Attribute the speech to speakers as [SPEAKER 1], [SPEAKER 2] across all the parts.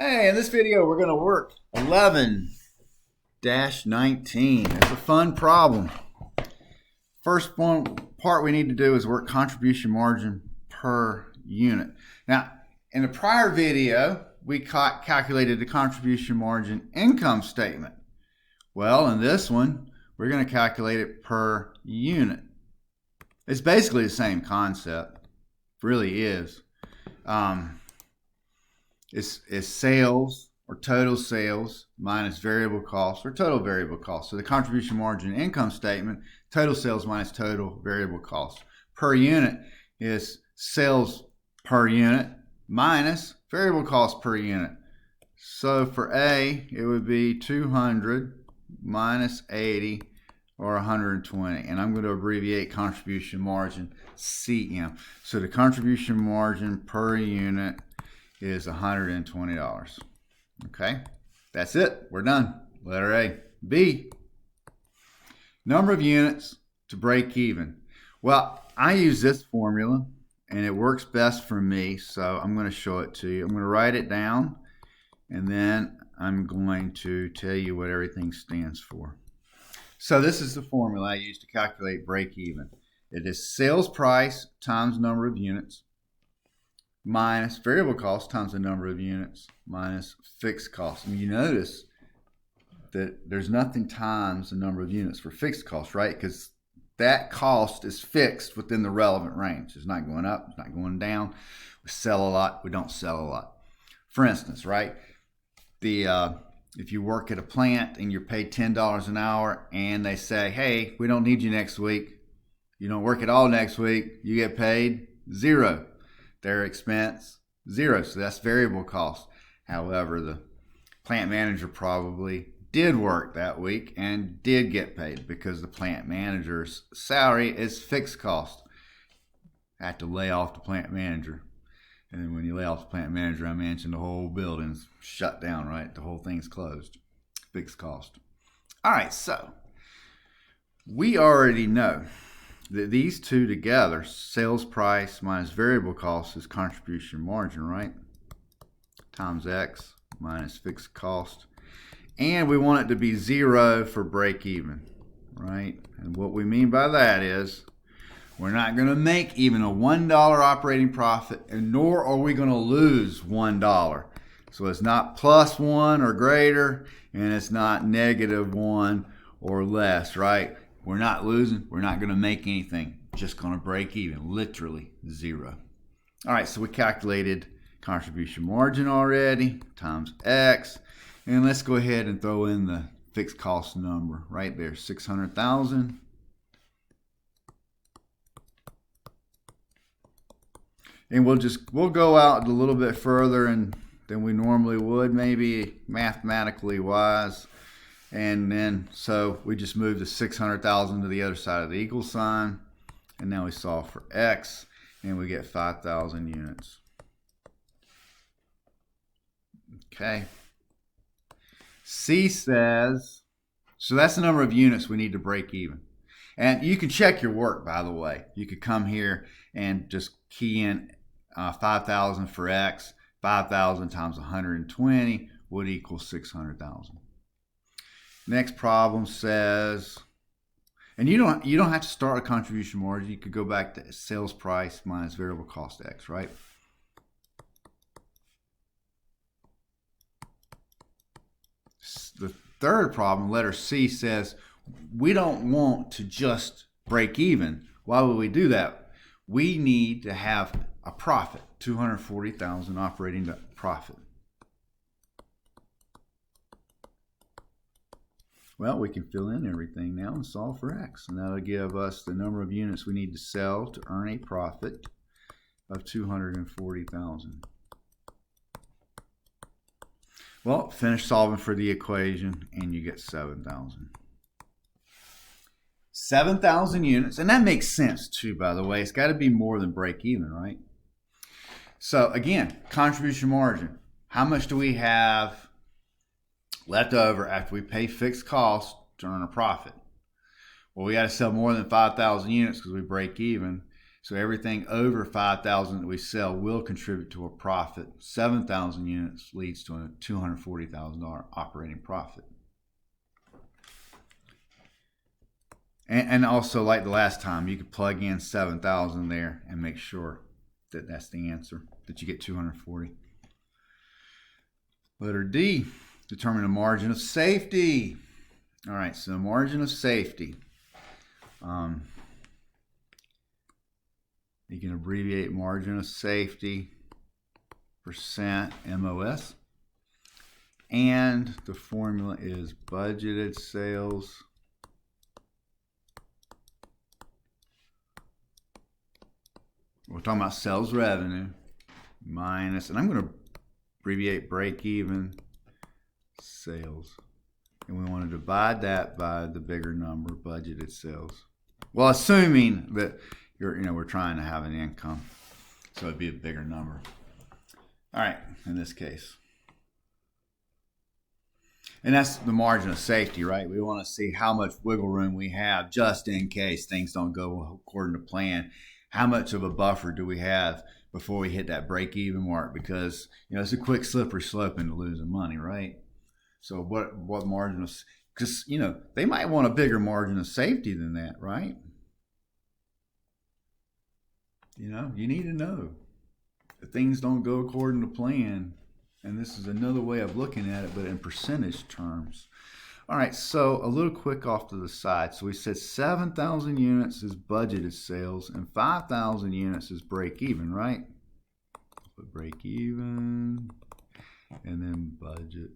[SPEAKER 1] Hey, in this video, we're going to work 11-19. It's a fun problem. First part we need to do is work contribution margin per unit. Now, in the prior video, we calculated the contribution margin income statement. Well, in this one, we're going to calculate it per unit. It's basically the same concept. It really is. It's sales or total sales minus variable costs or total variable costs. So the contribution margin income statement, total sales minus total variable costs. Per unit is sales per unit minus variable costs per unit. So for A, it would be 200 minus 80 or 120. And I'm going to abbreviate contribution margin CM. So the contribution margin per unit is $120. Okay, that's it. We're done. Letter A. B, number of units to break even. Well, I use this formula and it works best for me, so I'm going to show it to you. I'm going to write it down and then I'm going to tell you what everything stands for. So this is the formula I use to calculate break even. It is sales price times number of units minus variable cost times the number of units minus fixed costs. And you notice that there's nothing times the number of units for fixed costs, right? Because that cost is fixed within the relevant range. It's not going up, it's not going down. We sell a lot, we don't sell a lot. For instance, right? If you work at a plant and you're paid $10 an hour and they say, hey, we don't need you next week. You don't work at all next week, you get paid $0. Their expense, $0. So that's variable cost. However, the plant manager probably did work that week and did get paid because the plant manager's salary is fixed cost. Had to lay off the plant manager. And then when you lay off the plant manager, I mentioned the whole building's shut down, right? The whole thing's closed. Fixed cost. All right, so we already know that these two together, sales price minus variable cost, is contribution margin, right? Times X minus fixed cost. And we want it to be 0 for break even, right? And what we mean by that is we're not going to make even a $1 operating profit, and nor are we going to lose $1. So it's not plus 1 or greater, and it's not negative 1 or less, right? We're not losing. We're not going to make anything. Just going to break even. Literally 0. All right, so we calculated contribution margin already times X. And let's go ahead and throw in the fixed cost number right there, 600,000. And we'll go out a little bit further than we normally would, maybe mathematically wise. And then, so we just moved the 600,000 to the other side of the equal sign. And now we solve for X, and we get 5,000 units. Okay. C says, so that's the number of units we need to break even. And you can check your work, by the way. You could come here and just key in 5,000 for X. 5,000 times 120 would equal 600,000. Next problem says, and you don't have to start a contribution margin. You could go back to sales price minus variable cost X, right? The third problem, letter C, says we don't want to just break even. Why would we do that? We need to have a profit, 240,000 operating profit. Well, we can fill in everything now and solve for X. And that'll give us the number of units we need to sell to earn a profit of 240,000. Well, finish solving for the equation and you get 7,000. 7,000 units. And that makes sense too, by the way. It's got to be more than break even, right? So again, contribution margin. How much do we have left over after we pay fixed costs to earn a profit? Well, we got to sell more than 5,000 units because we break even. So everything over 5,000 that we sell will contribute to a profit. 7,000 units leads to a $240,000 operating profit. And also, like the last time, you could plug in 7,000 there and make sure that that's the answer, that you get 240. Letter D, determine the margin of safety. All right, so the margin of safety. You can abbreviate margin of safety, percent MOS. And the formula is budgeted sales we're talking about sales revenue minus, and I'm going to abbreviate break even sales. And we want to divide that by the bigger number, budgeted sales. Well, assuming that we're trying to have an income, so it'd be a bigger number. All right, in this case. And that's the margin of safety, right? We want to see how much wiggle room we have just in case things don't go according to plan. How much of a buffer do we have before we hit that break-even mark? Because it's a quick slippery slope into losing money, right? So what margin of, because they might want a bigger margin of safety than that, right? You need to know if things don't go according to plan. And this is another way of looking at it, but in percentage terms. All right, so a little quick off to the side. So we said 7,000 units is budgeted sales and 5,000 units is break even, right? Put break even and then budget.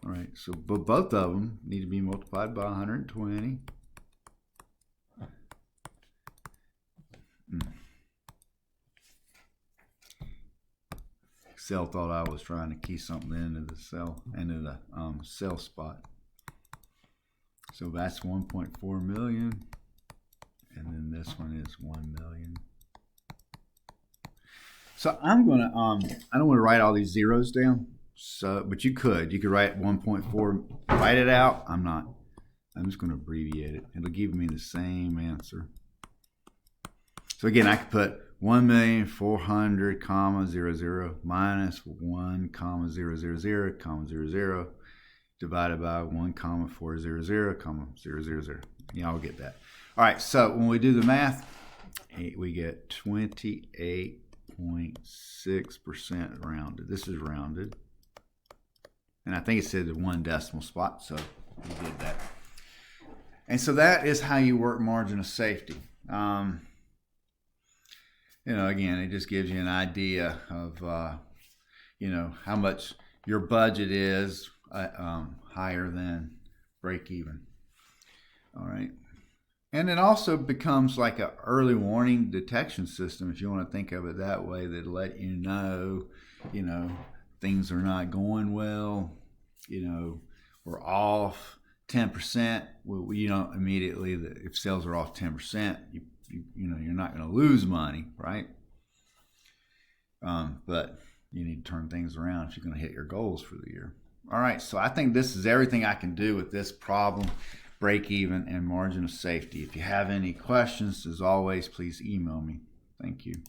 [SPEAKER 1] All right, so but both of them need to be multiplied by 120. Excel thought I was trying to key something into the cell spot. So that's 1.4 million, and then this one is 1 million. So I'm gonna I don't want to write all these zeros down. So, but you could write 1.4, write it out. I'm not. I'm just going to abbreviate it. It'll give me the same answer. So again, I could put 1,400,000, minus 1,000,000, divided by 1,400,000. Y'all get that. All right, so when we do the math, we get 28.6% rounded. This is rounded. And I think it said 1 decimal spot, so we did that. And so that is how you work margin of safety. Again, it just gives you an idea of, how much your budget is higher than break even. All right. And it also becomes like an early warning detection system, if you want to think of it that way, that let you know, things are not going well, we're off 10%. Well, immediately, if sales are off 10%, you're not going to lose money, right? But you need to turn things around if you're going to hit your goals for the year. All right, so I think this is everything I can do with this problem, break even and margin of safety. If you have any questions, as always, please email me. Thank you.